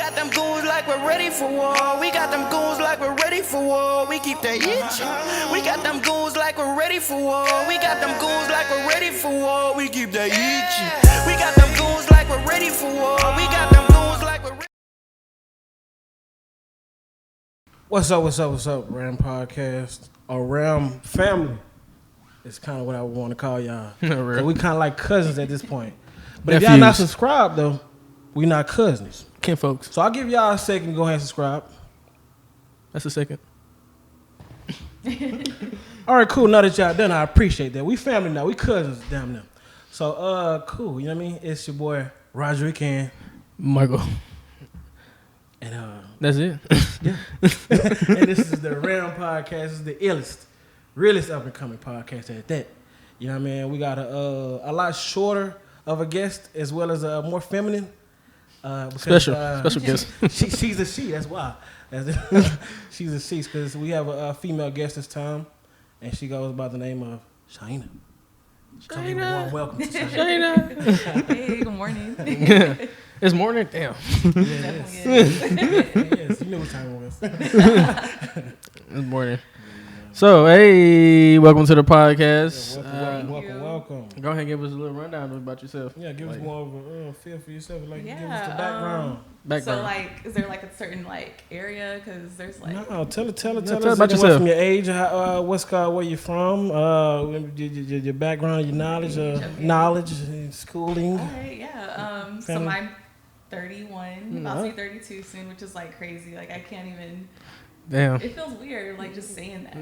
got them goons like we're ready for war. We got them goons like we're ready for war. We keep that itch. We got them goons like we're ready for war. We got them goons like we're ready for war. We keep that itch. We got them goons like we're ready for war. We got them goons like we're ready. What's up, Ram Podcast, or Ram Family. It's kind of what I want to call y'all. Really? We kind of like cousins at this point. But if y'all not subscribed, though, we not cousins. Kin folks. So I'll give y'all a second to go ahead and subscribe. That's a second. All right, cool. Now that y'all done, I appreciate that. We family now. We cousins, damn them. So, cool. You know what I mean? It's your boy, Roderick and Michael. And, that's it. yeah. And this is the Ram Podcast. This is the illest, realest up and coming podcast at that. You know what I mean? We got a lot shorter of a guest as well as a more feminine. Because, special guest. She's a she. That's why. She's a she because we have a female guest this time, and she goes by the name of Shaina. Warm welcome to Shaina. Hey, good morning. It's morning? Damn. Yes. You knew what time it was. It's morning. So, hey, welcome to the podcast. Welcome. Go ahead and give us a little rundown about yourself. Yeah, give us more of a feel for yourself. Like, Yeah, give us the background. So, like, is there like a certain like area? Because there's like. No, tell us about yourself. From your age, where you're from, your background, your knowledge, schooling. All right, yeah. So I'm 31, about to be 32 soon, which is like crazy. Like I can't even. Damn. It feels weird, like just saying that.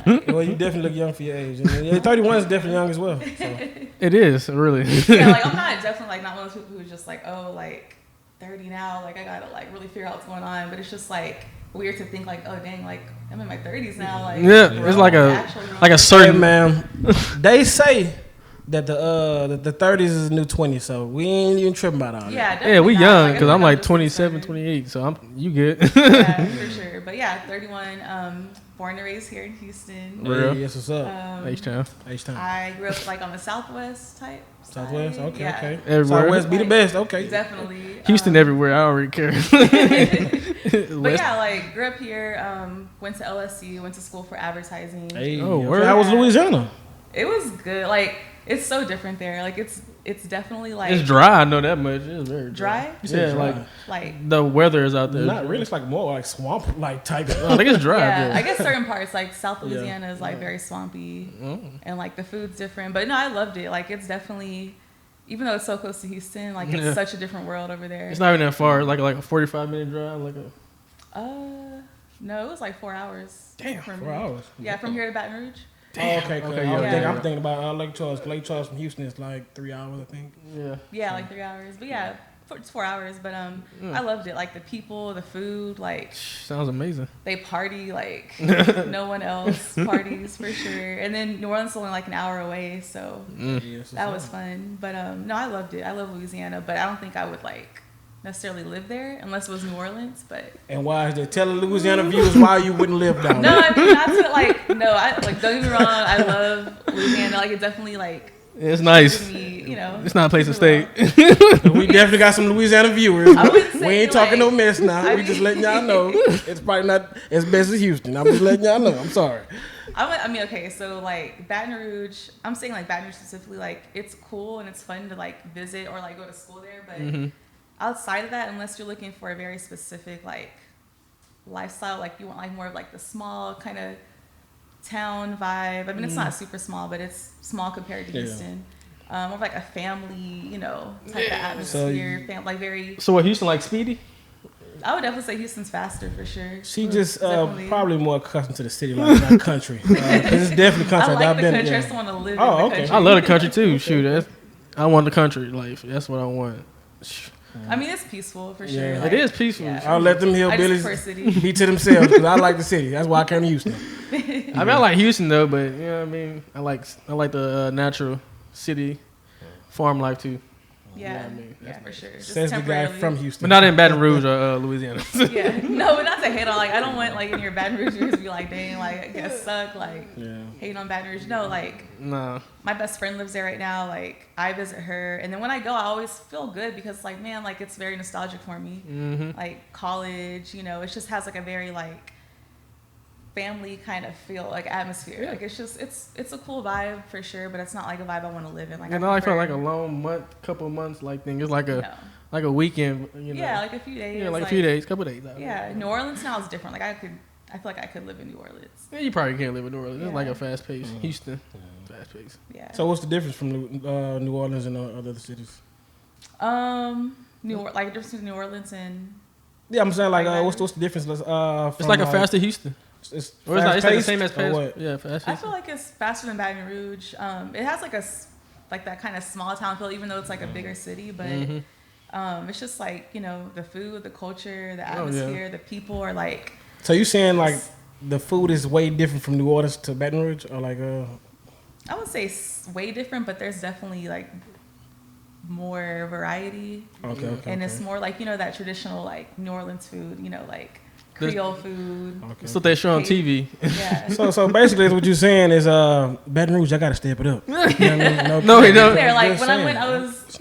Like, Well, you definitely look young for your age. 31 is definitely young as well. So. It is, really. Yeah, like I'm not definitely like not one of those people who's just like, oh, like 30 now, like I gotta like really figure out what's going on. But it's just like weird to think like, oh dang, like I'm in my 30s now. Like yeah, it's like a certain man. They say that the 30s is the new 20, so we ain't even tripping about all that. Yeah, we young because I'm like just 27, 28, so you good. Yeah, for sure. But yeah, 31. Born and raised here in Houston. Real? Yes, what's up? H-Town. I grew up like on the Southwest type. Southwest, side. okay, Yeah. okay. Everywhere. Southwest be the best, okay. Definitely. Houston everywhere. I don't really care. But yeah, like grew up here. Went to LSU. Went to school for advertising. Hey, Oh, word. how was Louisiana? It was good. Like it's so different there. Like it's definitely like It's dry. I know that much. It's very dry. Yeah, dry. Like the weather is out there. Not really. It's like more like swamp like type. I think it's dry. yeah, Yeah. I guess certain parts like South Louisiana is like very swampy, and like the food's different. But no, I loved it. Like it's definitely, even though it's so close to Houston, like it's such a different world over there. It's not even that far. Like a 45-minute drive. No, it was like 4 hours. Damn, 4 hours. Yeah, from here to Baton Rouge. Damn. Okay. Yeah. I'm thinking about Lake Charles. Lake Charles from Houston is like 3 hours, I think. Yeah. Yeah, like 3 hours. But yeah, it's 4 hours. But I loved it. Like the people, the food, like Sounds amazing. they party like no one else parties for sure. And then New Orleans is only like an hour away, so that was fun. But no, I loved it. I love Louisiana, but I don't think I would like necessarily live there unless it was New Orleans. But And why is that? Tell the Louisiana viewers why you wouldn't live down no, there. I mean not to like no, I like don't get me wrong. I love Louisiana. Like it definitely like It's nice. me, you know. It's not a place to stay. We definitely got some Louisiana viewers. I wouldn't say We ain't talking no like- mess now. We just letting y'all know it's probably not as best as Houston. I'm just letting y'all know. I'm sorry. I mean, okay, so like Baton Rouge, I'm saying like Baton Rouge specifically, like it's cool and it's fun to like visit or like go to school there, but outside of that, unless you're looking for a very specific like lifestyle, like you want like more of like the small kind of town vibe. I mean, it's not super small, but it's small compared to Houston. More of like a family, you know, type of atmosphere, like very. So what, Houston like Speedy? I would definitely say Houston's faster for sure. She just Definitely. probably more accustomed to the city life, not country. 'Cause it's definitely country. I like I've the been country. I there. just want to live Oh, in the okay. country. I love the country too. Shoot, I want the country life. That's what I want. I mean, it's peaceful for sure. Yeah. Like, It is peaceful. yeah. I'll let them I just prefer hillbillies city. be to themselves because I like the city. That's why I came to Houston. I mean, I like Houston though, but you know what I mean. I like the natural city farm life too. Yeah, You know what I mean? yeah, for sure. Just Says the guy temporarily. from Houston. But not in Baton Rouge or Louisiana. Yeah, no, but not to hate on. Like, I don't want like in your Baton Rouge to be like, dang, like I guess suck, like hating on Baton Rouge. No, like Nah. my best friend lives there right now. Like I visit her, and then when I go, I always feel good because like man, like it's very nostalgic for me. Mm-hmm. Like college, you know, it just has like a very like family kind of feel, like atmosphere. Yeah. Like it's just it's a cool vibe for sure, but it's not like a vibe I want to live in. Like And I felt like a long month, couple of months like thing. It's like a weekend, you know. Yeah, like a few days. Yeah, like a few days, couple of days. Yeah, New Orleans now is different. Like I feel like I could live in New Orleans. Yeah, you probably can't live in New Orleans. It's Yeah. like a fast pace. Houston, fast pace. Yeah. So what's the difference from New Orleans and other cities? Like just New Orleans and Yeah, I'm saying like what's the difference? It's like a faster Houston. It's Or it's like the fast-paced same as or fast. what? Yeah, fast I paced. feel like it's faster than Baton Rouge. It has like that kind of small town feel, even though it's like a bigger city. But it's just like the food, the culture, the atmosphere, the people are like. So you saying like the food is way different from New Orleans to Baton Rouge, or like I would say way different, but there's definitely like more variety. Okay. And it's more like that traditional like New Orleans food, like Creole food. Okay. That's what they show on TV. Yeah. So basically, what you're saying is Baton Rouge, I gotta step it up. You know what I mean? No, he don't. There, like Just when I saying. went, I was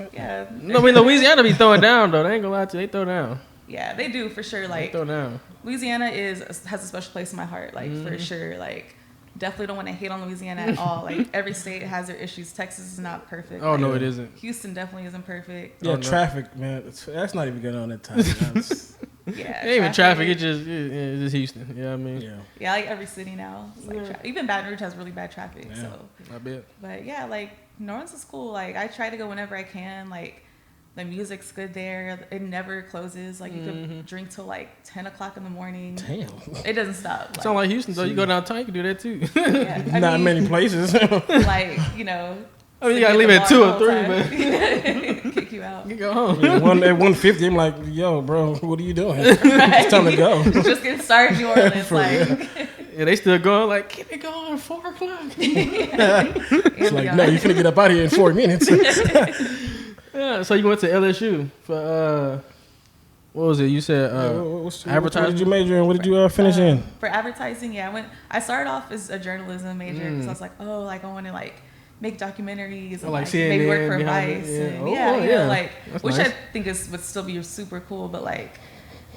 No, I mean Louisiana be throwing down though. They ain't gonna lie to you. They throw down. Yeah, they do for sure. They Like throw down. Louisiana has a special place in my heart. Like for sure. Like definitely don't want to hate on Louisiana at all. Like every state has their issues. Texas is not perfect. Oh like, no, it isn't. Houston definitely isn't perfect. Yeah, Oh, no. traffic, man. That's not even going on that time. Yeah, It ain't even traffic. It's just Houston. You know what I mean? Yeah. Yeah, like every city now. It's like even Baton Rouge has really bad traffic. Yeah. So, I bet. but yeah, like New Orleans is cool. Like I try to go whenever I can. Like the music's good there. It never closes. Like you could drink till like 10 o'clock in the morning. Damn. It doesn't stop. It's not like Houston though. You go downtown, you can do that too. Yeah, I Not mean, many places. Like I mean, you gotta sit leave in at the 2 bar or the 3, whole but time. Kick you out. you go home. At 150, I'm like, yo, bro, what are you doing? It's time to go. Just getting started in New Orleans. For Like, Yeah, they still going like, keep it going, 4 o'clock. It's like, no, you're gonna get up out of here in 4 minutes. Yeah, so you went to LSU for what was it? You said What advertising? did you major in? What did you finish in? for advertising, yeah, I started off as a journalism major because I was like, I want to like make documentaries and like maybe work CNN for behind Vice. it, And yeah. yeah, like That's which nice. I think would still be super cool. But like,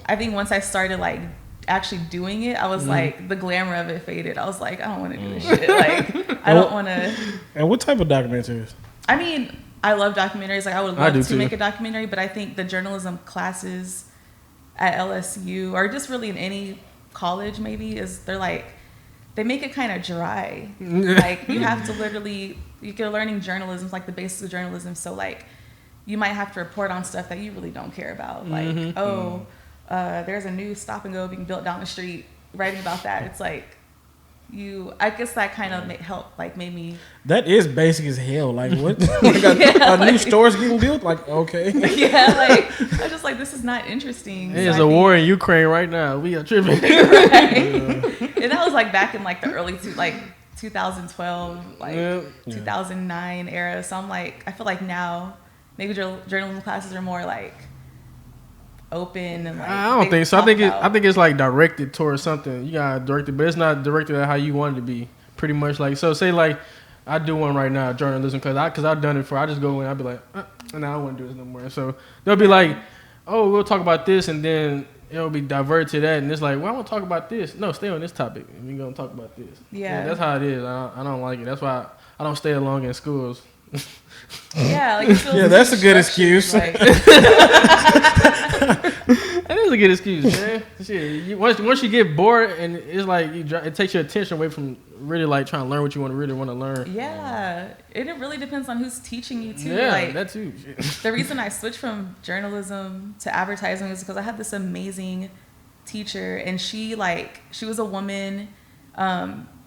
I think once I started like actually doing it, I was like the glamour of it faded. I was like, I don't want to do this shit. Like, I don't want to. And what type of documentaries? I mean, I love documentaries. Like, I would I do love to too. make a documentary, but I think the journalism classes at LSU or just really in any college maybe they make it kind of dry. Like you have to you're learning journalism, like the basics of journalism. So like you might have to report on stuff that you really don't care about. Like, there's a new stop and go being built down the street, writing about that. It's like I guess that kind of made me. That is basic as hell. Like what? Like a new store's getting built? Like okay. Yeah, like I was just like, this is not interesting. There's So a I war in Ukraine right now. We are tripping. And that was like back in like the early 2012, like 2009 era. So I'm like, I feel like now maybe journalism classes are more like open and like. I don't they think so. I talk think it's like directed towards something. You gotta direct it, but it's not directed at how you want it to be. Pretty much like so. Say like I do one right now, journalism, because I've done it before. I just go in, I'll be like, and I don't want to do this no more. So they'll be like, oh, we'll talk about this, and then it'll be diverted to that, and it's like, well, I want to talk about this. No, stay on this topic, and we're gonna talk about this. Yeah. That's how it is. I don't like it. That's why I don't stay along in schools. Yeah, like it feels Yeah, that's a good structured, excuse. like- That is a good excuse, man. Shit, once you get bored, and it's like it takes your attention away from really like trying to learn what you really want to learn. yeah, it really depends on who's teaching you too. Yeah, like, that too. the reason I switched from journalism to advertising is because I had this amazing teacher, and she was a woman.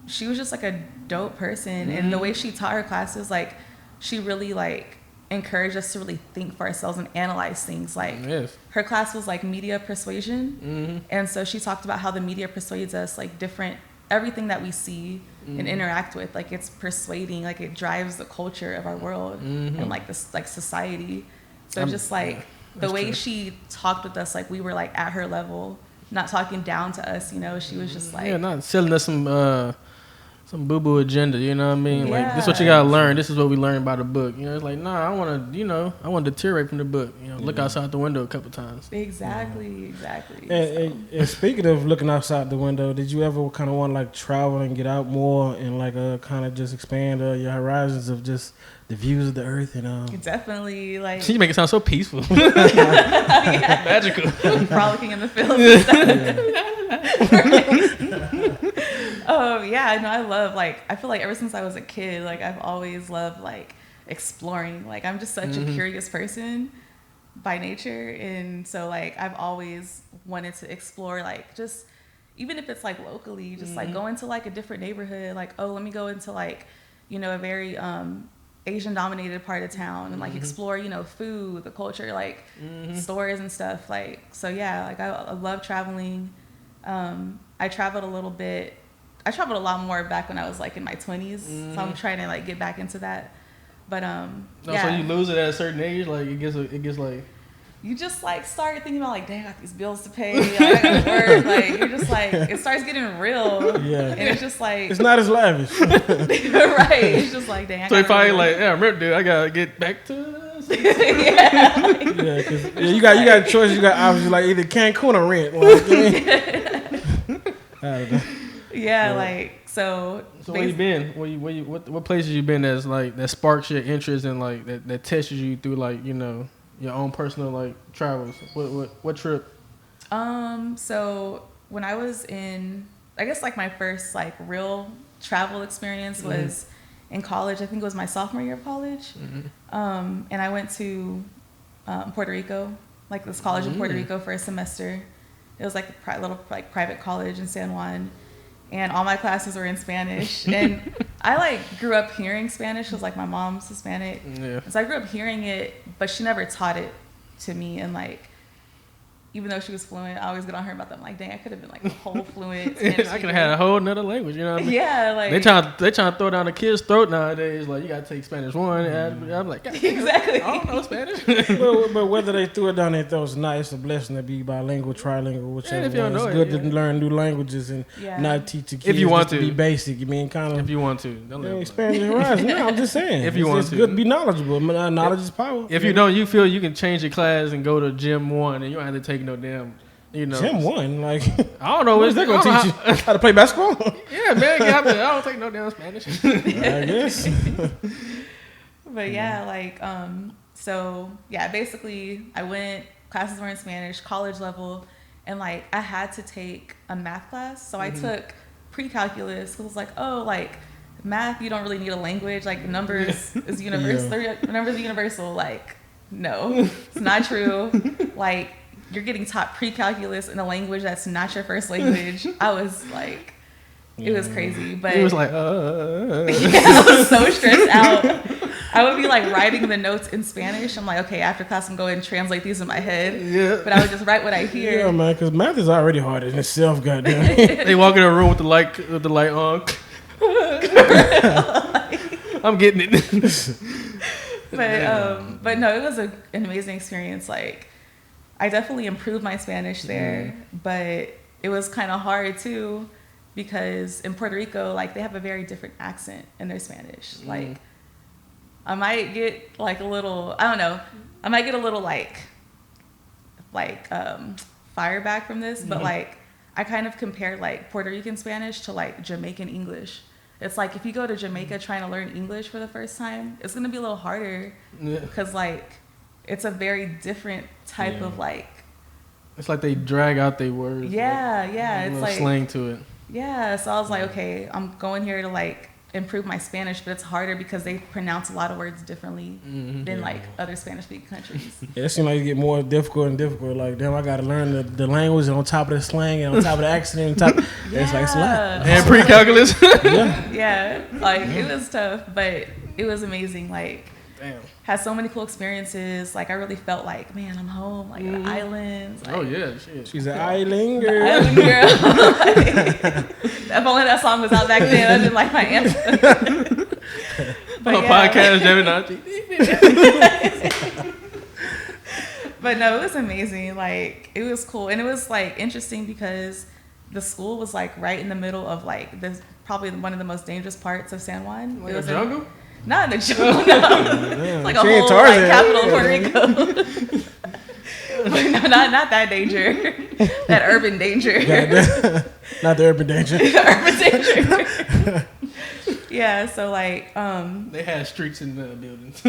She was just like a dope person, and the way she taught her classes, like she really like encouraged us to really think for ourselves and analyze things. Like Yes. her class was like media persuasion, and so she talked about how the media persuades us, like everything that we see and interact with, like it's persuading, like it drives the culture of our world and like this like society. So just like the way she talked with us, like we were like at her level, not talking down to us, you know. She was just like, not selling us some boo-boo agenda, you know what I mean? Like, this is what you gotta learn. This is what we learned by the book. You know, it's like, nah, I want to deteriorate from the book. You know, look outside the window a couple times. Exactly. And speaking of looking outside the window, did you ever kind of want to like travel and get out more and like kind of just expand your horizons of just the views of the earth and Definitely, like She make it sound so peaceful, magical, frolicking in the fields and stuff. Yeah, no, I love, like, I feel like ever since I was a kid, like I've always loved like exploring. Like I'm just such a curious person by nature, and so like I've always wanted to explore, like just even if it's like locally, just like go into like a different neighborhood, like, oh, let me go into like, you know, a very Asian dominated part of town and like explore, you know, food, the culture, like stores and stuff. Like, so yeah, like I love traveling. I traveled a little bit. I traveled a lot more back when I was like in my 20s, so I'm trying to like get back into that. But yeah. So you lose it at a certain age, like it gets like. You just like start thinking about like, dang, I got these bills to pay. Like, I gotta work. Like you're just like, it starts getting real. Yeah. And it's just like, it's not as lavish. Right. It's just like, dang. So you probably like, yeah, remember, dude, I gotta get back to. You got a choice. You got options like either Cancun or rent. Like, I don't know. Yeah, like so. So where you been? What places you been that's like that sparks your interest and like that tests you through like, you know, your own personal like travels? What trip? So when I was in, I guess like my first like real travel experience was in college. I think it was my sophomore year of college. And I went to Puerto Rico, like this college in Puerto Rico for a semester. It was like a little like private college in San Juan. And all my classes were in Spanish. And I like grew up hearing Spanish because like my mom's Hispanic. Yeah. So I grew up hearing it, but she never taught it to me. And like, even though she was fluent, I always get on her about that. I'm like, dang, I could have been like a whole fluent Spanish I could have had a whole nother language, you know what I mean? Yeah, like they trying to throw down the kid's throat nowadays. Like, you gotta take Spanish 1. I'm like, exactly. I don't know Spanish. but whether they threw it down their throats or not, it's a blessing to be bilingual, trilingual, whichever. If you don't know it's good to learn new languages and not teach your kids if you want to be basic. You mean kind of if you want to, don't expand your horizon. No, I'm just saying. If you want it's to, good to be knowledgeable. Knowledge is power. If you don't, you feel you can change your class and go to gym 1, and you don't have to take no damn. You know, Gym 1, like I don't know what's that gonna teach you how to play basketball. Yeah, man, I don't take no damn Spanish. I guess. But yeah, like so yeah, basically I went, classes were in Spanish, college level, and like I had to take a math class, so I took pre-calculus. It was like, oh, like math, you don't really need a language, like numbers is universal. Numbers are universal. Like, no, it's not true. Like, you're getting taught pre-calculus in a language that's not your first language. I was like, it was crazy. But it was like, I was so stressed out. I would be like writing the notes in Spanish. I'm like, okay, after class, I'm going and translate these in my head. Yeah. But I would just write what I hear. Yeah, man, because math is already hard in itself, goddamn. They walk in a room with the light on. I'm getting it. But no, it was an amazing experience. Like, I definitely improved my Spanish there, but it was kind of hard too, because in Puerto Rico, like they have a very different accent in their Spanish. Like, I might get like a little, I don't know, I might get a little like fire back from this, but like I kind of compared like Puerto Rican Spanish to like Jamaican English. It's like if you go to Jamaica trying to learn English for the first time, it's gonna be a little harder because like it's a very different type of like. It's like they drag out their words. Yeah. It's like slang to it. Yeah, so I was like, okay, I'm going here to like improve my Spanish, but it's harder because they pronounce a lot of words differently than like other Spanish-speaking countries. Yeah, it seems like it get more difficult and difficult. Like, damn, I got to learn the language and on top of the slang and on top of the accent. It's like it's a lot. And pre-calculus. Yeah, like it was tough, but it was amazing. Like, damn. Had so many cool experiences. Like, I really felt like, man, I'm home. Like, the islands. Like, oh yeah, shit. She's an island girl. Island girl. If only that song was out back then, I'd been like my anthem. Podcast, But no, it was amazing. Like, it was cool. And it was, like, interesting because the school was, like, right in the middle of, like, this probably one of the most dangerous parts of San Juan. Like it was a jungle? Not in the jungle, no. Like a She ain't whole, like, Tarzan. capital of Puerto Rico. But no, not that danger. That urban danger. Not the urban danger. The urban danger. Yeah, so, like... They had streets in the buildings.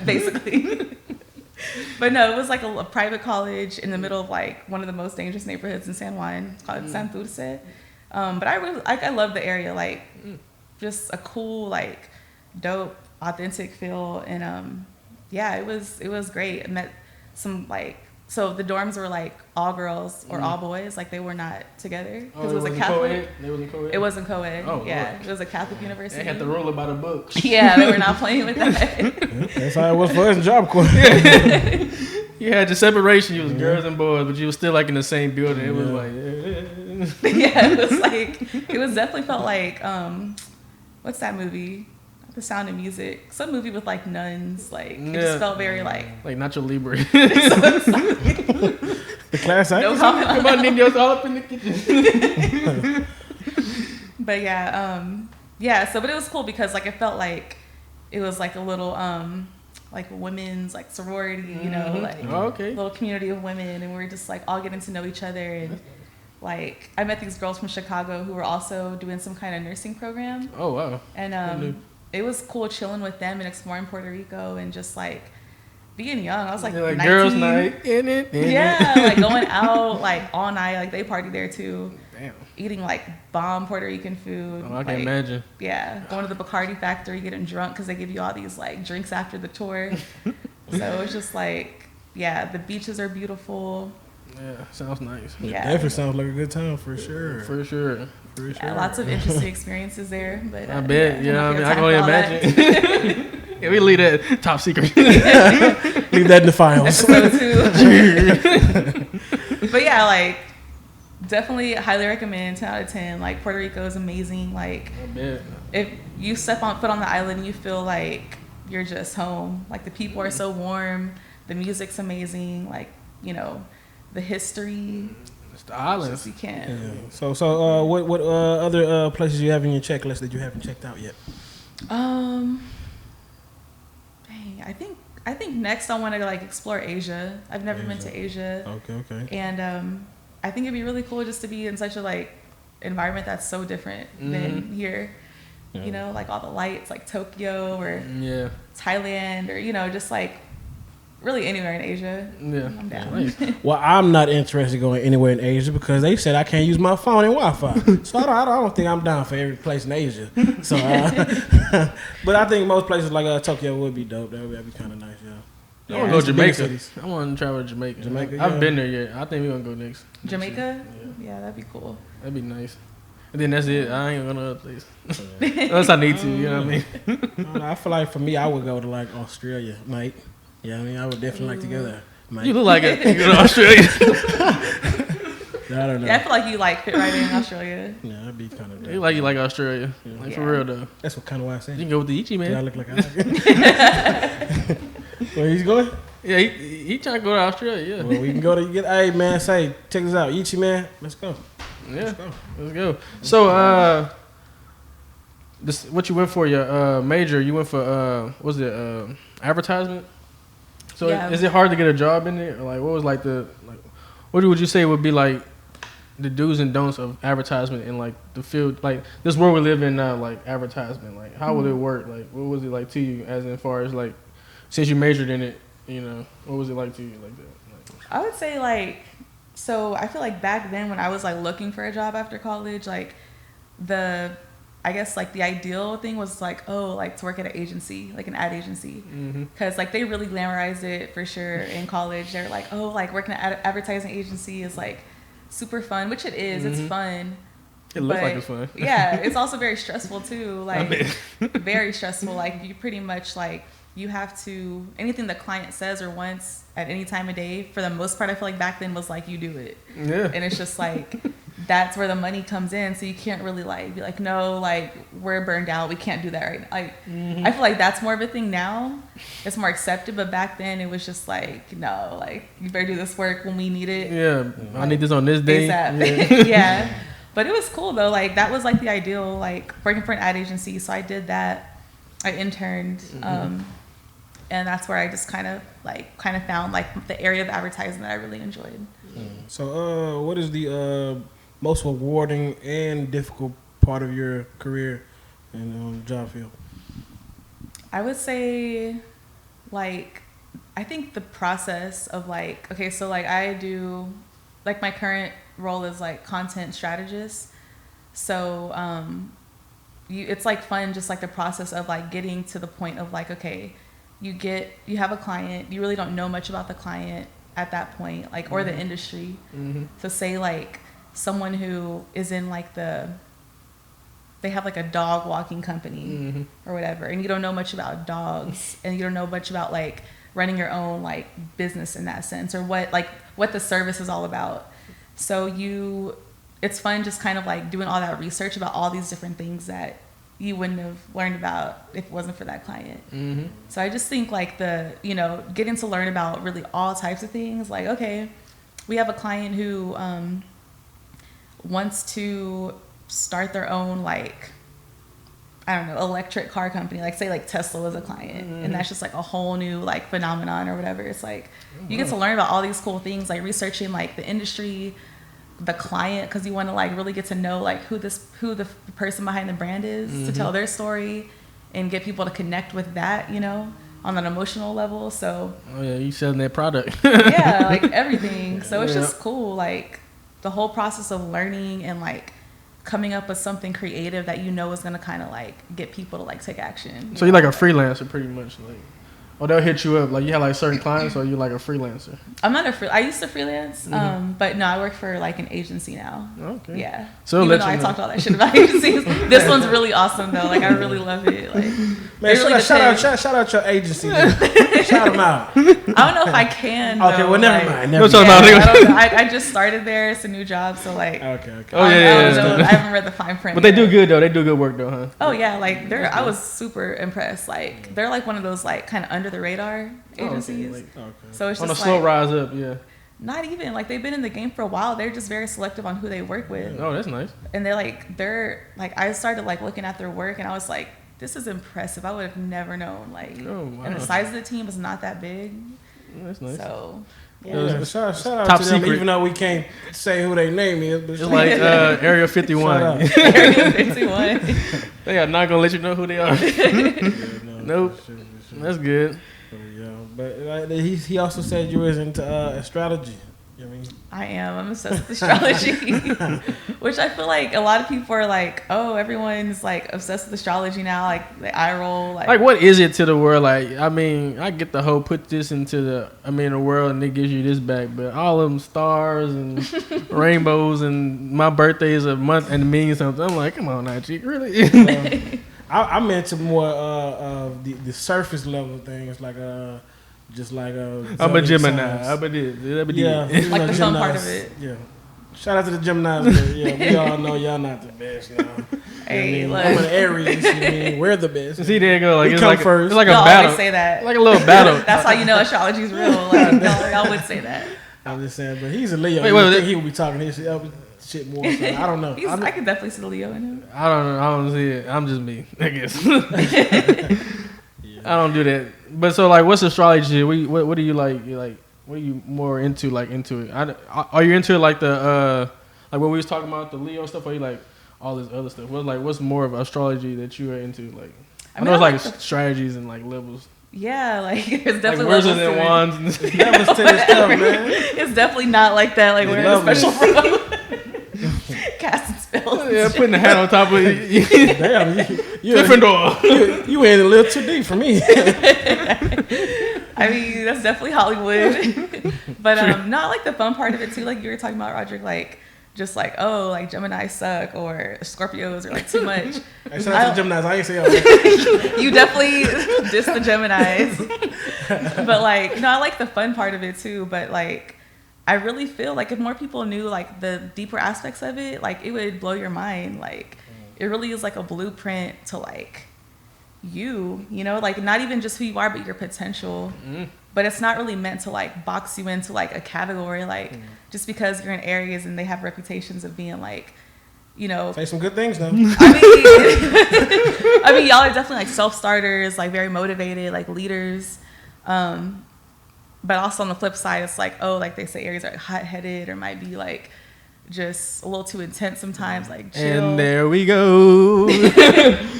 basically. But no, it was like a private college in the middle of like one of the most dangerous neighborhoods in San Juan. It's called Santurce. But I love the area, like just a cool, like dope, authentic feel. And yeah, it was great. I met some like, so the dorms were like all girls or all boys, like they were not together because it was a Catholic. They wasn't co-ed? It wasn't co-ed. Oh, yeah, Lord. it was a Catholic university. They had to roll by the book. Yeah, they were not playing with that. That's how it was for us in Job Corps. You had the separation. You was girls and boys, but you was still like in the same building. It was like, Yeah, it was like, it was definitely felt like, what's that movie? The Sound of Music. Some movie with like nuns. Like, it just felt very like Nacho Libre. The class act. No comment. Come on, Ninos, all up in the kitchen. But yeah, yeah. So, but it was cool because like it felt like it was like a little like women's like sorority, you know, like little community of women, and we were just like all getting to know each other. And like I met these girls from Chicago who were also doing some kind of nursing program. Oh wow! And it was cool chilling with them and exploring Puerto Rico and just like being young. I was like, like 19. girls' night in it. Yeah, like going out like all night. Like they party there too. Damn. Eating like bomb Puerto Rican food. Oh, I can imagine. Yeah, going to the Bacardi factory, getting drunk because they give you all these like drinks after the tour. So it's just like, yeah, the beaches are beautiful. Yeah, sounds nice. Yeah, Definitely sounds like a good time for sure. For sure. Yeah, lots of interesting experiences there. But I bet. yeah, I mean, I can can only imagine. Yeah, we leave that top secret. Leave that in the files. Episode 2. But yeah, like definitely highly recommend. 10 out of 10. Like Puerto Rico is amazing. Like I bet. if you step on foot on the island, you feel like you're just home. Like the people are so warm. The music's amazing. Like, you know, the history. It's the islands. You can't. Yeah. So what other places you have in your checklist that you haven't checked out yet? Dang, I think next I want to like explore Asia. I've never been to Asia. Okay. And I think it'd be really cool just to be in such a like environment that's so different than here. Yeah. You know, like all the lights, like Tokyo or Thailand, or you know, just like really anywhere in Asia. Yeah, I'm down. Nice. Well, I'm not interested in going anywhere in Asia because they said I can't use my phone and Wi-Fi. So I don't think I'm down for every place in Asia. So, but I think most places like Tokyo would be dope. That'd be kind of nice, yeah. I want to go to Jamaica. Cities. I want to travel to Jamaica. Jamaica, I've yeah. been there yet. I think we're going to go next. Jamaica? Yeah, that'd be cool. That'd be nice. And then that's it. I ain't going to other place. Unless I need to, you know what I mean? I feel like for me, I would go to like Australia, mate. Yeah, I mean, I would definitely like to go there, mate. You look like you go to Australia. I don't know. Yeah, I feel like you like fit right in Australia. Yeah, that'd be kind of dope. You like Australia. Like for real though. That's what kind of why I said. You can go with the Ichi Do I man. look like I like it? Where he's going? Yeah, he trying to go to Australia. Yeah. Well, we can go to get. Hey man, say check this out, Ichi man. Let's go. Yeah, let's go. So, this what you went for your major? You went for what was it advertisement? So Yeah. is it hard to get a job in it? Or like what was like what would you say would be like the do's and don'ts of advertisement in like the field, like this world we live in now, like advertisement? Like how would it work? Like what was it like to you, as in far as like since you majored in it, you know, what was it like to you like that? Like, I would say like, so I feel like back then when I was like looking for a job after college, like I guess like the ideal thing was like, oh, like to work at an agency, like an ad agency. Cause like they really glamorized it for sure in college. They're like, oh, like working at an advertising agency is like super fun, which it is. It's fun. it looks like it's fun. Yeah, it's also very stressful too. Like very stressful. Like you pretty much like, you have to, anything the client says or wants at any time of day, for the most part, I feel like back then was like, you do it. Yeah. And it's just like, that's where the money comes in. So you can't really like be like, no, like we're burned out, we can't do that right now. Like I feel like that's more of a thing now. It's more accepted, but back then it was just like, no, like you better do this work when we need it. Yeah, I need this on this day. ASAP. Yeah. But it was cool though. Like that was like the ideal, like working for an ad agency. So I did that. I interned, and that's where I just kind of found like the area of advertising that I really enjoyed. So, what is the most rewarding and difficult part of your career and job field? I would say, like, I think the process of like, okay, so like I do, like my current role is like content strategist. So, it's like fun, just like the process of like getting to the point of like, okay, you have a client, you really don't know much about the client at that point, like, or the industry. So say like someone who is in like they have like a dog walking company or whatever, and you don't know much about dogs and you don't know much about like running your own like business in that sense, or what the service is all about. So it's fun just kind of like doing all that research about all these different things that you wouldn't have learned about if it wasn't for that client. So I just think like getting to learn about really all types of things. Like, okay, we have a client who wants to start their own, like, I don't know, electric car company. Like say like Tesla was a client, and that's just like a whole new like phenomenon or whatever. It's like you get to learn about all these cool things, like researching like the industry, the client, because you want to like really get to know like who the person behind the brand is, to tell their story and get people to connect with that, on an emotional level. So you selling that product. Yeah, like everything. So it's just cool, like the whole process of learning and like coming up with something creative that is going to kind of like get people to like take action. So you're like a freelancer pretty much, like. Or they'll hit you up, like you have like certain clients, or you're like a freelancer? I'm not I used to freelance, but no, I work for like an agency now. Okay. Yeah. So even though I talked all that shit about agencies, this one's really awesome though. Like I really love it. Like, man, shout out your agency. Shout them out. I don't know if I can. Okay, though. well never like, mind. No, Never mind. I don't know. I just started there. It's a new job, so like. Okay. Oh I yeah. don't know. I haven't read the fine print. But they do good though. They do good work though, huh? Oh yeah, like I was super impressed. Like they're like one of those like kind of under the radar agencies. Okay. So it's On just a slow like, rise up, yeah. not even like they've been in the game for a while. They're just very selective on who they work with. Oh, that's nice. And they're like I started like looking at their work and I was like, this is impressive. I would have never known. Like, and the size of the team is not that big. Oh, that's nice. So Yeah, shout out Top to them, secret. even though we can't say who their name is. But It's like Area 51. Area 51. They are not gonna let you know who they are. Nope. That's good. Yeah, but he also said you was into astrology. You know what I mean? I am. I'm obsessed with astrology, which I feel like a lot of people are like, oh, everyone's like obsessed with astrology now. Like the eye roll. Like, what is it to the world? Like, I mean, I get the whole put this into the world and it gives you this back, but all of them stars and rainbows and my birthday is a month and it means something. I'm like, come on now, chick, really? I'm into more of the surface level things, like just like I'm a Gemini. signs. Yeah. Like the fun part Geminis, of it. Yeah. Shout out to the Geminis. But yeah, we all know y'all not the best. Hey, I'm look. an Aries. You mean, we're the best. See, there you go. Like, We it's come like first. It's like a Y'all battle. always say that. Like a little battle. That's how you know astrology's real. Like y'all would say that. I'm just saying, but he's a Leo. Wait, You would wait, think he would be talking his shit more. So I don't know. I could definitely see the Leo in him. I don't see it. I'm just me, I guess. I don't do that. But so, like, what's astrology? What do you like? What are you more into? Like, into it? Are you into like the like what we was talking about, the Leo stuff? Or are you like all this other stuff? What's more of astrology that you are into? Like, I know it's like strategies and like levels. Yeah, like it's Like definitely wizards levels and to it. wands. That was to this stuff, man. It's definitely not like that. Like we're love a special from casting spells. Yeah, putting the hat on top of you. Damn, you Gryffindor. you went a little too deep for me. I mean, that's definitely Hollywood. But no, I like the fun part of it too. Like you were talking about, Roderick, like just like, oh, like Gemini suck or Scorpios are like too much. Hey, shout out to the Geminis. I ain't say all that. You definitely diss the Geminis. But like, no, I like the fun part of it too. But like, I really feel like if more people knew like the deeper aspects of it, like it would blow your mind. Like it really is like a blueprint to like you know, like not even just who you are, but your potential. But it's not really meant to like box you into like a category, like just because you're in areas and they have reputations of being like, you know, Say some good things now. I mean, y'all are definitely like self-starters, like very motivated, like leaders. But also on the flip side, it's like, oh, like they say Aries are like hot-headed or might be like just a little too intense sometimes, like chill. And there we go.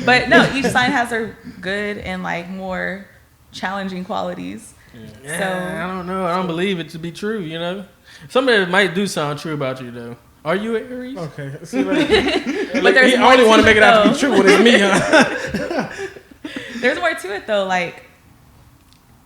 But no, each sign has their good and like more challenging qualities. Yeah, So I don't know. I don't believe it to be true, you know? Some of it might do sound true about you, though. Are you an Aries? Okay. See, like, but there's he more only to want to make it out to though. be true when it's me, huh? There's more to it though. Like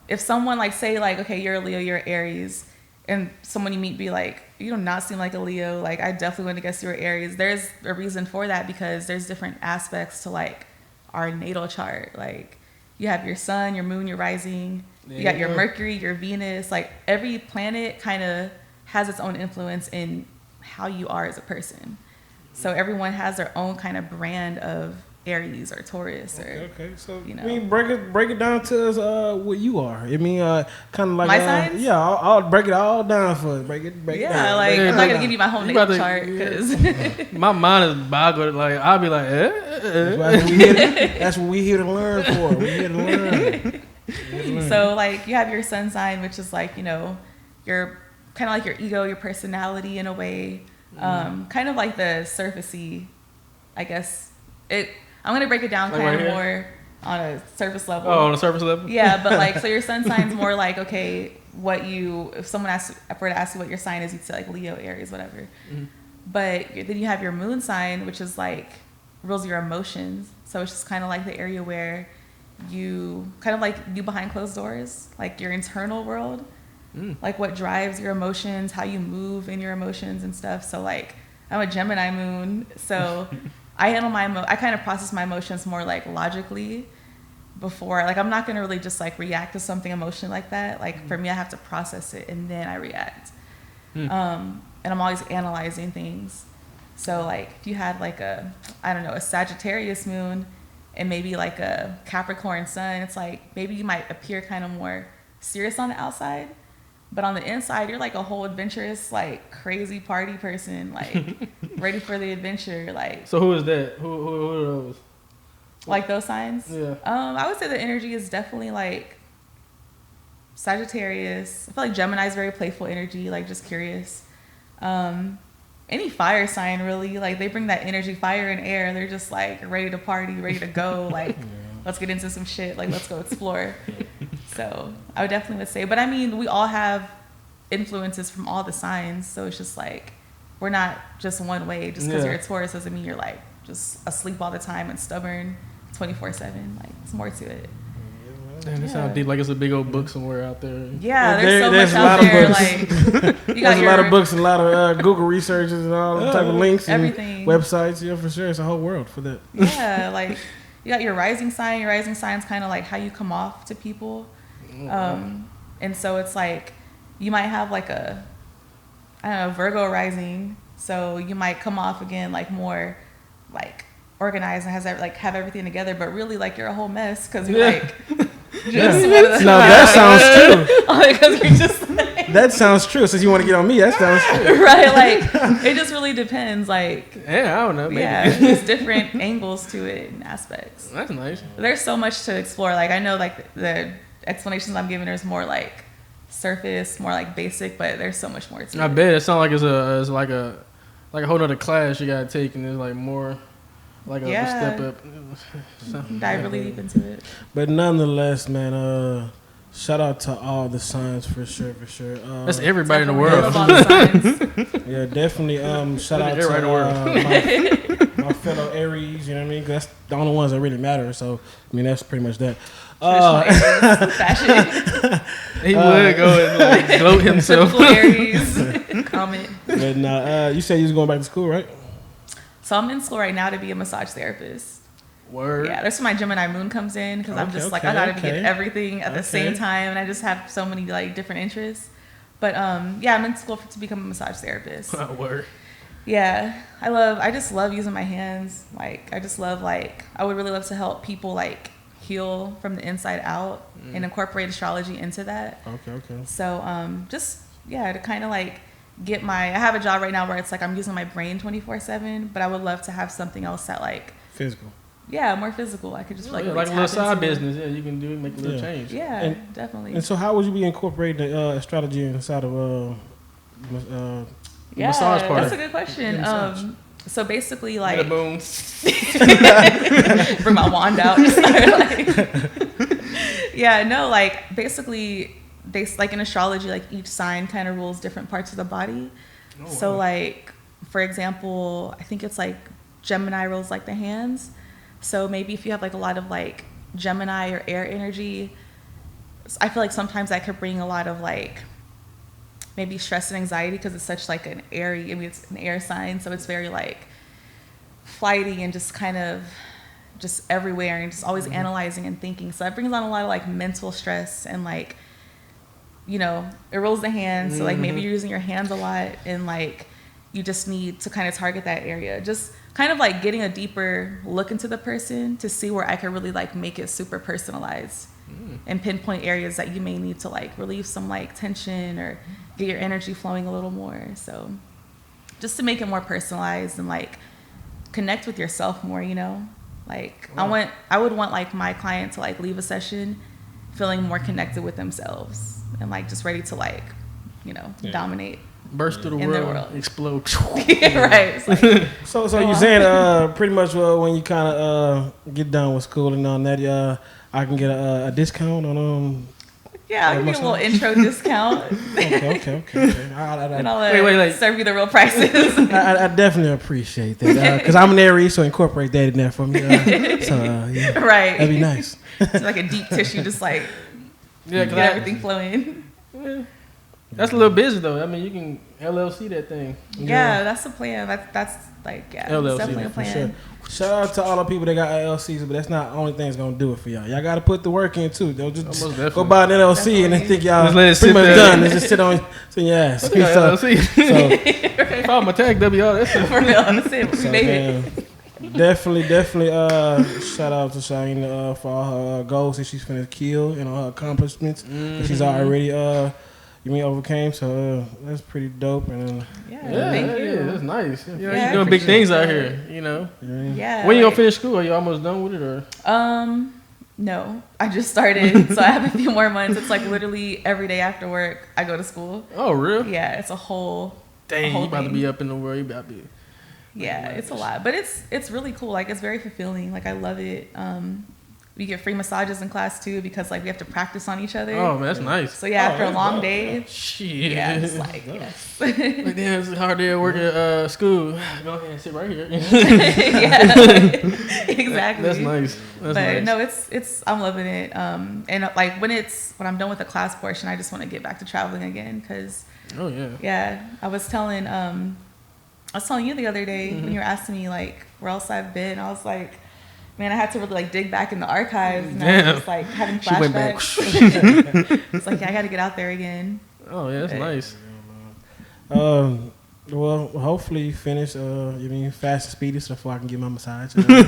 if someone like say like, okay, you're a Leo, you're an Aries, and someone you meet be like, you do not seem like a Leo. Like I definitely want to guess you're Aries. There's a reason for that because there's different aspects to like our natal chart. Like you have your sun, your moon, your rising. You got your Mercury, your Venus. Like every planet kind of has its own influence in how you are as a person. So everyone has their own kind of brand of Aries or Taurus or Okay, so you know. I mean, break it down to us what you are. I mean, kind of like My signs? Yeah, I'll break it all down for us. Break it Yeah, down. like Break it I'm not down. gonna give you my whole You natal about to- chart because My mind is boggled. Like, I'll be like, That's what we here to learn for. We here to learn. so like you have your sun sign, which is like, you know, your kind of like your ego, your personality in a way, kind of like the surfacey, I guess. I'm gonna break it down Like kind right of here? more on a surface level. oh, on the surface level? Yeah, but like, so your sun sign's more like, okay, if someone were to ask you what your sign is, you'd say like Leo, Aries, whatever. But then you have your moon sign, which is like, rules your emotions. So it's just kind of like the area where you, kind of like you behind closed doors, like your internal world, like what drives your emotions, how you move in your emotions and stuff. So like, I'm a Gemini moon, so I handle I kind of process my emotions more like logically before, like I'm not going to really just like react to something emotionally like that. Like for me, I have to process it and then I react. And I'm always analyzing things. So like if you had like a Sagittarius moon and maybe like a Capricorn sun, it's like maybe you might appear kind of more serious on the outside, but on the inside, you're like a whole adventurous, like crazy party person, like ready for the adventure. Like, So who is that? Who are those? like those signs. Yeah. I would say the energy is definitely like Sagittarius. I feel like Gemini is very playful energy, like just curious. Any fire sign really, like they bring that energy, fire and air. They're just like ready to party, ready to go. Like, let's get into some shit. Like, let's go explore. So I would definitely say, but I mean, we all have influences from all the signs. So it's just like, we're not just one way. Just because you're a Taurus doesn't mean you're like just asleep all the time and stubborn 24/7. Like, it's more to it. Damn, it sounds deep, like it's a big old book somewhere out there. Yeah, There's there's so a much lot out of there. books. Like, you got There's a lot your of books and a lot of Google researches and all type of links and everything. websites. Yeah, for sure. It's a whole world for that. Yeah, like you got your rising sign. Your rising sign's kind of like how you come off to people. And so it's like you might have like a, I don't know, Virgo rising. So you might come off again like more like organized and have everything together, but really like you're a whole mess because you're like just one of the, No, that sounds true. because you're just like, That sounds true. Since you want to get on me, that sounds true. right. Like it just really depends. Like Yeah, I don't know. Maybe. yeah, there's different angles to it and aspects. That's nice. There's so much to explore. Like I know like the explanations I'm giving is more like surface, more like basic, but there's so much more to I it. bet it sounds like it's like a whole other class you gotta take, and there's like more like a step up. Dive really deep into it. But nonetheless, man, shout out to all the signs for sure. That's everybody in the Definitely world. love all the signs. Yeah, definitely. Shout out Everybody to my fellow Aries. You know what I mean? 'Cause that's the only ones that really matter. So I mean, that's pretty much that. Traditional Aries, fashion, He would go and like gloat himself. typical Aries, comment. But you said you was going back to school, right? So I'm in school right now to be a massage therapist. Word. Yeah, that's where my Gemini moon comes in because I'm just like, I gotta get everything at the same time, and I just have so many like different interests. But yeah, I'm in school to become a massage therapist. Word. Yeah, I just love using my hands. Like, I just love, like, I would really love to help people, like, heal from the inside out and incorporate astrology into that. Okay. So, just, yeah, to kind of, like, I have a job right now where it's, like, I'm using my brain 24/7, but I would love to have something else that, like, Physical. yeah, more physical. I could just, like, like really a little tap side into it. business. Yeah, you can do make a little change. Yeah, definitely. And so, how would you be incorporating the astrology inside of Yeah, massage part? that's a good question. So basically, like, Boom. bring my wand out. Just start, like, yeah, no, like, basically, like in astrology, like, each sign kind of rules different parts of the body. Oh, So, wow. like, for example, I think it's like Gemini rules like the hands. So maybe if you have like a lot of like Gemini or air energy, I feel like sometimes that could bring a lot of like maybe stress and anxiety because it's such like an airy, I mean, it's an air sign, so it's very like flighty and just kind of just everywhere and just always analyzing and thinking. So it brings on a lot of like mental stress and like, you know, it rules the hands. So like maybe you're using your hands a lot and like you just need to kind of target that area. Just kind of like getting a deeper look into the person to see where I could really like make it super personalized and pinpoint areas that you may need to like relieve some like tension or get your energy flowing a little more. So just to make it more personalized and like connect with yourself more, you know, like I would want like my client to like leave a session feeling more connected with themselves and like just ready to like, you know, dominate. Burst through the In their world, world. explode. Right. It's like, So you're saying pretty much when you kind of get done with school and all that, I can get a discount on yeah, I'll give you a little intro discount. Okay. And I'll Wait. serve you the real prices. I definitely appreciate that because I'm an Aries, so incorporate that in there for me. Yeah, Right. that'd be nice. It's like a deep tissue, just like Yeah, get everything flowing. that's a little busy though. I mean, you can LLC that thing. Yeah, that's the plan. That's like, yeah, LLC, it's definitely a For plan. sure. Shout out to all the people that got LLCs, but that's not the only thing that's gonna do it for y'all. Y'all gotta put the work in too. Don't just Most go definitely. buy an LLC and then Definitely. think y'all Just let it pretty sit much there. done. It's just sit on your ass. I got So, LLC. File my tag WR. That's it. For real, that's it. We so, made it. man, definitely. Shout out to Shaina for all her goals that she's finna kill and all her accomplishments that she's already overcame. So that's pretty dope. And Yeah, Yeah, thank you. yeah, that's nice. You know, Yeah, you're doing I big things out appreciate here. You know. Yeah. When you gonna like, finish school? Are you almost done with it or? No, I just started, so I have a few more months. It's like literally every day after work, I go to school. Oh, real? Yeah, it's a whole Dang, whole you about to thing. be up in the world. You about to be. Yeah, it's a lot, but it's really cool. Like, it's very fulfilling. Like, I love it. We get free massages in class too because like we have to practice on each other. Oh man, that's nice. So yeah, after a that's long dope. day, Shit. yeah, it's like yes. Like damn, it's hard day at work at school. Go ahead and sit right here. Yeah, exactly. That's nice. That's But nice. no, it's I'm loving it. And like when I'm done with the class portion, I just want to get back to traveling again because Oh yeah. yeah, I was telling you the other day when you were asking me like where else I've been. I was like, man, I had to really like dig back in the archives. And I Damn. was just like having She went back. flashbacks. It's like, yeah, I got to get out there again. Oh yeah, that's But- nice. Well, hopefully you finish. You mean fast and speedy, so I can get my massage. But you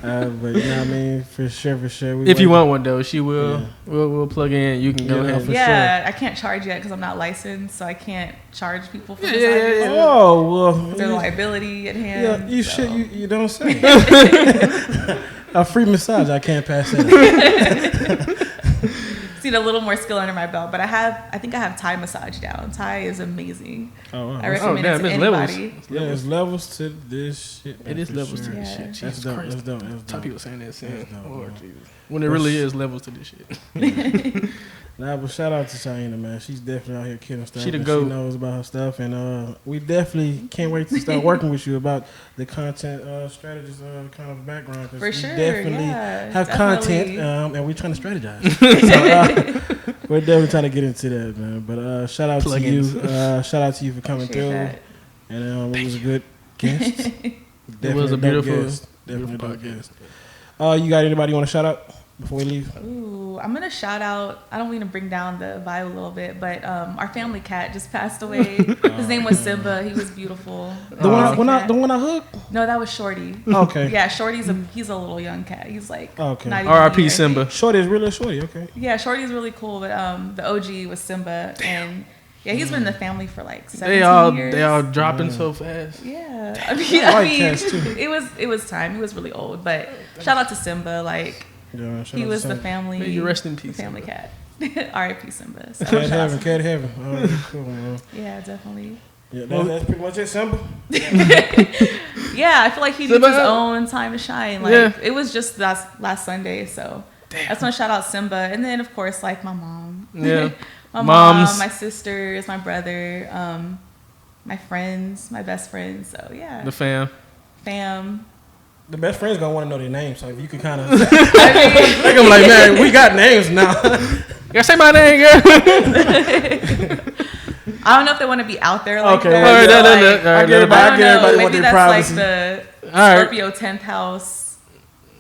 know what I mean, for sure. We If you waiting. want one though, she will. Yeah. We'll plug in. You can go Yeah, ahead. for Yeah, I can't charge yet because I'm not licensed, so I can't charge people for Yeah, massages. yeah. Oh well, There's a liability at hand. yeah, you so. should. You don't say. A free massage, I can't pass that. Just need a little more skill under my belt, but I think I have Thai massage down. Thai is amazing. Oh, wow. I recommend damn, it to it's levels. anybody. Yeah, it's levels to this shit. It is for levels sure. to this Yeah. shit. That's Jesus dope. Christ. That's dope. That's Top dope. people saying that, saying, That's dope, Lord man. Jesus. When it really is levels to this shit. Nah, but shout out to Shaina, man. She's definitely out here killing stuff. She the and goat. She knows about her stuff, and we definitely can't wait to start working with you about the content strategist kind of background. 'cause For we sure, definitely yeah, have definitely. content, and we're trying to strategize. So, we're definitely trying to get into that, man. But shout out to you. Plugins. Shout out to you for coming Appreciate through. that. And it was a good guest. It was a dope beautiful, guest. Definitely beautiful a dope podcast. guest. You got anybody you want to shout out? before we leave? Ooh, I'm gonna shout out. I don't mean to bring down the vibe a little bit, but our family cat just passed away. His name was Simba. He was beautiful. The one I hooked? No, that was Shorty. Okay. Yeah, he's a little young cat. He's like Okay. not even R.I.P. a year. Simba. Shorty is really Shorty. Okay. Yeah, Shorty's really cool, but the OG was Simba, and yeah, he's been in the family for like 17 years. They all dropping so fast. Yeah, I like mean, cats, too. it was time. He was really old, but shout out to Simba. Like Yeah, he was the family. May you rest in peace, the family cat. R.I.P. Simba. So Cat shout out heaven, to cat heaven. All right, cool, man. Yeah, definitely. Yeah, that's pretty much it, Simba. Yeah, I feel like he needs his own time to shine. Like Yeah. it was just last Sunday, so I just want to shout out Simba, and then of course like my mom. Yeah. My Moms. mom, my sisters, my brother, my friends, my best friends. So yeah, The fam. fam. The best friends gonna want to know their names, so if you could kind of, I mean, they're gonna be like, man, we got names now. You say my name, girl. I don't know if they want to be out there like Okay, that. well, but, no, like, no, I get it, I but I don't get know. everybody want Maybe their that's privacy. like the All right. Scorpio 10th house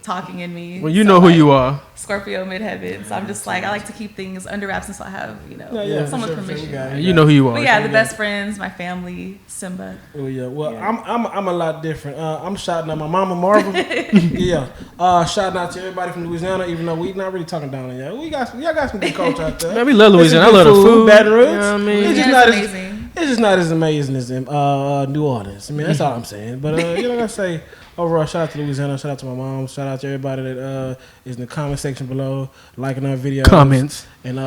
talking in me. Well, you So, know who like, you are. Scorpio midheaven. So I'm just like, I like to keep things under wraps until I have, Yeah, for someone's sure, for sure, we permission. got it. You know who you are. But yeah, the best friends, my family, Simba. Oh yeah, well Yeah. I'm a lot different. I'm shouting out my mama Marvel. Yeah, shouting out to everybody from Louisiana, even though we not really talking down there. Y'all got some good culture out there. Man, we love Louisiana. I There's love some the good food. Baton Rouge. You know what I mean? It's just Louisiana's not as amazing. it's just not as amazing as New Orleans. I mean, that's all I'm saying. But you know what I say. Overall, shout out to Louisiana. Shout out to my mom. Shout out to everybody that is in the comment section below, liking our videos, Comments. and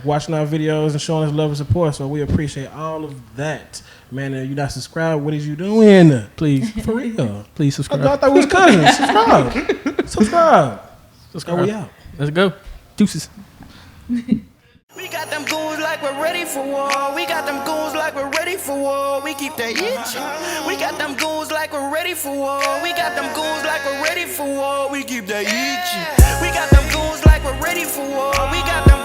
watching our videos and showing us love and support. So we appreciate all of that, man. If you're not subscribed, what is you doing? Please. For real. Please I subscribe. thought we was cousins. Subscribe. Subscribe. And we out. Let's go. Deuces. We got them goons like we're ready for war. We got them goons like we're ready for war. We keep that itch. We got them goons like we're ready for war. We got them goons like we're ready for war. We keep that itch. We got them goons like we're ready for war. We got them